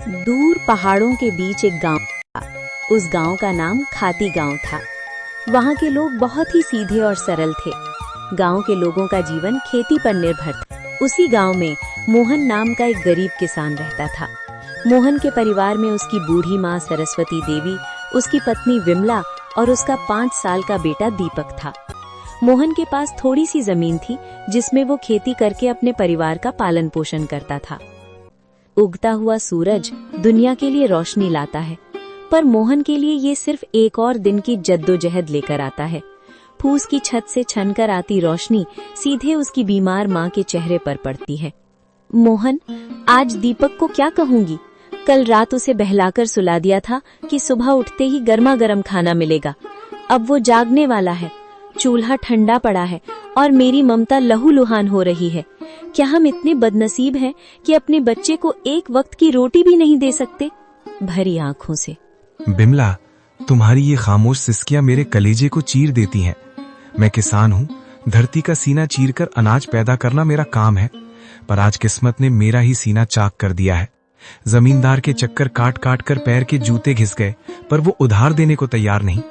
दूर पहाड़ों के बीच एक गांव था। उस गांव का नाम खाती गांव था। वहां के लोग बहुत ही सीधे और सरल थे। गांव के लोगों का जीवन खेती पर निर्भर था। उसी गांव में मोहन नाम का एक गरीब किसान रहता था। मोहन के परिवार में उसकी बूढ़ी माँ सरस्वती देवी, उसकी पत्नी विमला और उसका 5 साल का बेटा दीपक था। मोहन के पास थोड़ी सी जमीन थी जिसमें वो खेती करके अपने परिवार का पालन पोषण करता था। उगता हुआ सूरज दुनिया के लिए रोशनी लाता है, पर मोहन के लिए ये सिर्फ एक और दिन की जद्दोजहद लेकर आता है। फूस की छत से छनकर आती रोशनी सीधे उसकी बीमार माँ के चेहरे पर पड़ती है। मोहन, आज दीपक को क्या कहूंगी? कल रात उसे बहलाकर सुला दिया था कि सुबह उठते ही गर्मा गर्म खाना मिलेगा। अब वो जागने वाला है, चूल्हा ठंडा पड़ा है और मेरी ममता लहूलुहान हो रही है। क्या हम इतने बदनसीब हैं कि अपने बच्चे को एक वक्त की रोटी भी नहीं दे सकते? भरी आंखों से। बिमला, तुम्हारी ये खामोश सिसकियां मेरे कलेजे को चीर देती हैं। मैं किसान हूँ, धरती का सीना चीरकर अनाज पैदा करना मेरा काम है, पर आज किस्मत ने मेरा ही सीना चाक कर दिया है। जमींदार के चक्कर काट काट कर पैर के जूते घिस गए, पर वो उधार देने को तैयार नहीं।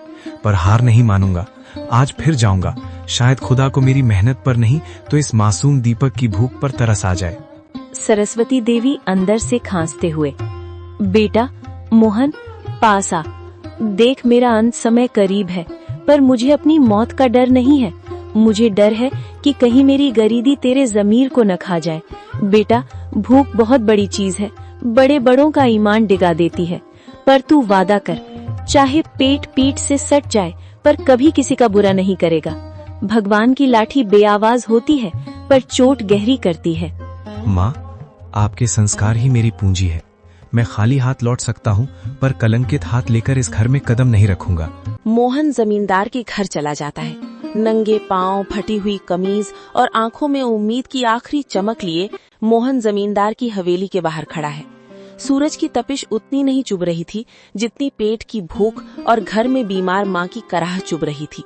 पर हार नहीं मानूंगा, आज फिर जाऊंगा। शायद खुदा को मेरी मेहनत पर नहीं तो इस मासूम दीपक की भूख पर तरस आ जाए। सरस्वती देवी अंदर से खांसते हुए, बेटा मोहन, पास आ। देख, मेरा अंत समय करीब है, पर मुझे अपनी मौत का डर नहीं है। मुझे डर है कि कहीं मेरी गरीबी तेरे जमीर को न खा जाए। बेटा, भूख बहुत बड़ी चीज है, बड़े बड़ों का ईमान डिगा देती है। पर तू वादा कर, चाहे पेट पीठ से सट जाए पर कभी किसी का बुरा नहीं करेगा। भगवान की लाठी बेआवाज होती है पर चोट गहरी करती है। माँ, आपके संस्कार ही मेरी पूंजी है। मैं खाली हाथ लौट सकता हूँ, पर कलंकित हाथ लेकर इस घर में कदम नहीं रखूंगा। मोहन जमींदार के घर चला जाता है। नंगे पांव, फटी हुई कमीज और आंखों में उम्मीद की आखिरी चमक लिए मोहन जमींदार की हवेली के बाहर खड़ा है। सूरज की तपिश उतनी नहीं चुभ रही थी जितनी पेट की भूख और घर में बीमार माँ की कराह चुभ रही थी।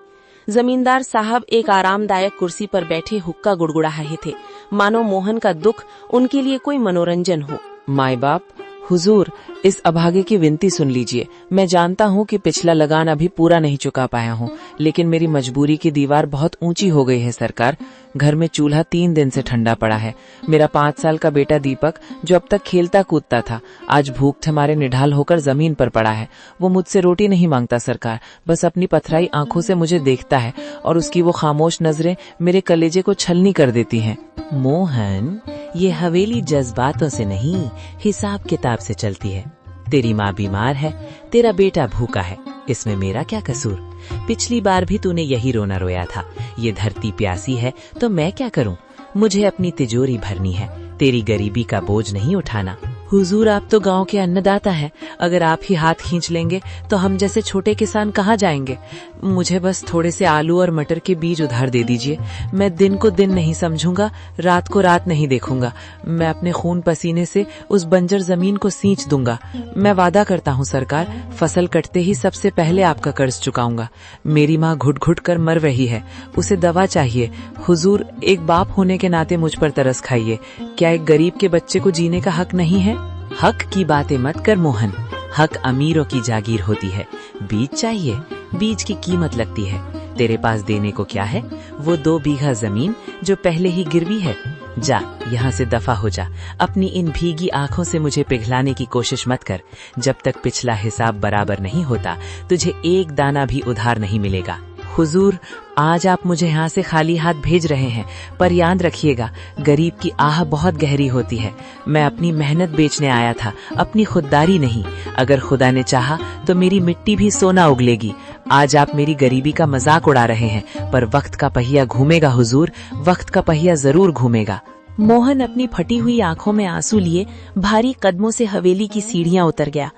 जमींदार साहब एक आरामदायक कुर्सी पर बैठे हुक्का गुड़गुड़ा रहे थे, मानो मोहन का दुख उनके लिए कोई मनोरंजन हो। माई बाप, हुजूर, इस अभागे की विनती सुन लीजिए। मैं जानता हूँ कि पिछला लगान अभी पूरा नहीं चुका पाया हूँ, लेकिन मेरी मजबूरी की दीवार बहुत ऊंची हो गई है सरकार। घर में चूल्हा 3 दिन से ठंडा पड़ा है। मेरा 5 साल का बेटा दीपक, जो अब तक खेलता कूदता था, आज भूख हमारे निढाल होकर जमीन पर पड़ा है। वो मुझसे रोटी नहीं मांगता सरकार, बस अपनी पथराई आंखों से मुझे देखता है और उसकी वो खामोश नजरें मेरे कलेजे को छलनी कर देती हैं। मोहन, ये हवेली जज्बातों से नहीं, हिसाब किताब से चलती है। तेरी माँ बीमार है, तेरा बेटा भूखा है, इसमें मेरा क्या कसूर? पिछली बार भी तूने यही रोना रोया था। ये धरती प्यासी है तो मैं क्या करूं? मुझे अपनी तिजोरी भरनी है, तेरी गरीबी का बोझ नहीं उठाना। हुजूर, आप तो गांव के अन्नदाता हैं। अगर आप ही हाथ खींच लेंगे तो हम जैसे छोटे किसान कहाँ जाएंगे? मुझे बस थोड़े से आलू और मटर के बीज उधार दे दीजिए। मैं दिन को दिन नहीं समझूंगा, रात को रात नहीं देखूंगा। मैं अपने खून पसीने से उस बंजर जमीन को सींच दूंगा। मैं वादा करता हूँ सरकार, फसल कटते ही सबसे पहले आपका कर्ज चुकाऊंगा। मेरी माँ घुट घुट कर मर रही है, उसे दवा चाहिए। हुजूर, एक बाप होने के नाते मुझ पर तरस खाइए। क्या एक गरीब के बच्चे को जीने का हक नहीं है? हक की बातें मत कर मोहन, हक अमीरों की जागीर होती है। बीज चाहिए, बीज की कीमत लगती है। तेरे पास देने को क्या है? वो 2 बीघा जमीन जो पहले ही गिरवी है। जा, यहाँ से दफा हो जा। अपनी इन भीगी आंखों से मुझे पिघलाने की कोशिश मत कर। जब तक पिछला हिसाब बराबर नहीं होता, तुझे एक दाना भी उधार नहीं मिलेगा। हुजूर, आज आप मुझे यहाँ से खाली हाथ भेज रहे हैं, पर याद रखिएगा, गरीब की आह बहुत गहरी होती है। मैं अपनी मेहनत बेचने आया था, अपनी खुददारी नहीं। अगर खुदा ने चाहा तो मेरी मिट्टी भी सोना उगलेगी। आज आप मेरी गरीबी का मजाक उड़ा रहे हैं, पर वक्त का पहिया घूमेगा हुजूर, वक्त का पहिया जरूर घूमेगा। मोहन अपनी फटी हुई आंखों में आंसू लिए भारी कदमों से हवेली की सीढ़ियां उतर गया।